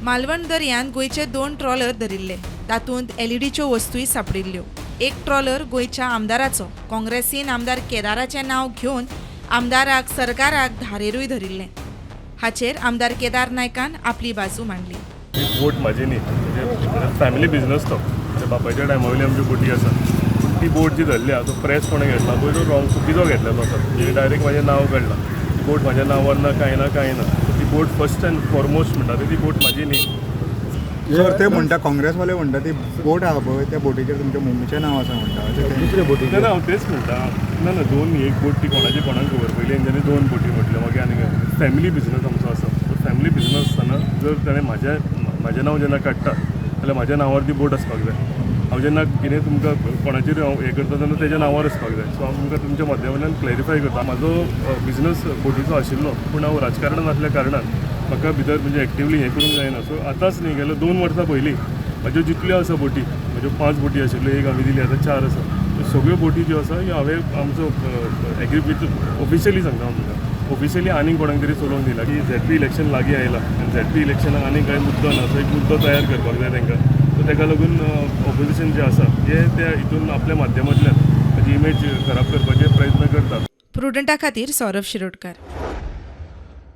Malvan दर्यान गोयचे 2 trawler धरिल्ले. तातूंत एलईडीच्यो वस्तूय सापडिल्ल्यो. एक trawler गोयच्या आमदाराचो. काँग्रेसीन आमदार केदाराचें नांव घेवन आमदाराक सरकाराक धारेरूय धरिल्लें. हाचेर आमदार केदार नायकान आपली बाजू मांडली. ही बोट म्हाजी न्ही, म्हणजे फॅमिली बिझनस तो. म्हणजे बापायच्या टायमा वयली आमची बोटी आसा. पूण ती बोट जी धरली आहा तो प्रेस कोणें घेतला पळय तो रॉंग चुकीचो घेतलेलो आसा. म्हणजे डायरेक्ट म्हाजें नांव काडलां. ती बोट म्हाज्या नांवार ना कांय ना. ती बोट फर्स्ट एंड फॉरमोस्ट म्हणटा ती बोट म्हाजी न्ही. सर ते म्हणटा काँग्रेसवाले म्हणटा ती बोट आहा पळय त्या बोटीचेर तुमच्या मम्मीचें नांव आसा म्हणटा. दुसरे बोटी ना हांव तेच म्हणटा. ना दोन एक बोट ती कोणाची कोणाक खबर. पयलीं हेंच्यांनी 2 बोटी म्हटल्यो मागीर आनी फॅमिली बिझनस आमचो आसा. फॅमिली बिझनस आसतना जर ताणें म्हाजें नांव जेन्ना काडटा जाल्यार म्हाज्या नांवार ती बोट आसपाक जाय. हांव जेन्ना कितें तुमकां कोणाचेर हें करता तेन्ना तेज्या नांवार आसपाक जाय. सो हांव तुमकां तुमच्या माध्यमांतल्यान क्लॅरिफाय करता. म्हाजो बिझनस बोटीचो आशिल्लो पूण हांव राजकारणांत आसल्या कारणान म्हाका भितर म्हणजे एक्टिवली हें करूंक जायना. सो आतांच न्ही गेल्या 2 वर्सां पयलीं म्हाज्यो जितल्यो आसा बोटी म्हाज्यो 5 बोटी आशिल्ल्यो. एक आमी दिली आतां 4 आसा. सगळ्यो बोटी ज्यो आसा ह्यो हांवें आमचो ऑफिशियली सांगता हांव तुमकां. ऑफिशियली आनीक कोणाक तरी चलोवंक दिला की ZP इलेक्शन लागीं आयलां आनी ZP इलेक्शनाक आनीक कांय मुद्दो ना. सो एक मुद्दो तयार करपाक जाय तांकां. सो ताका लागून ऑपोजिशन जें आसा हें त्या हितून आपल्या माध्यमांतल्यान म्हाजी इमेज खराब करपाचे प्रयत्न करतात. प्रुडंटा खातीर सौरभ शिरोडकार.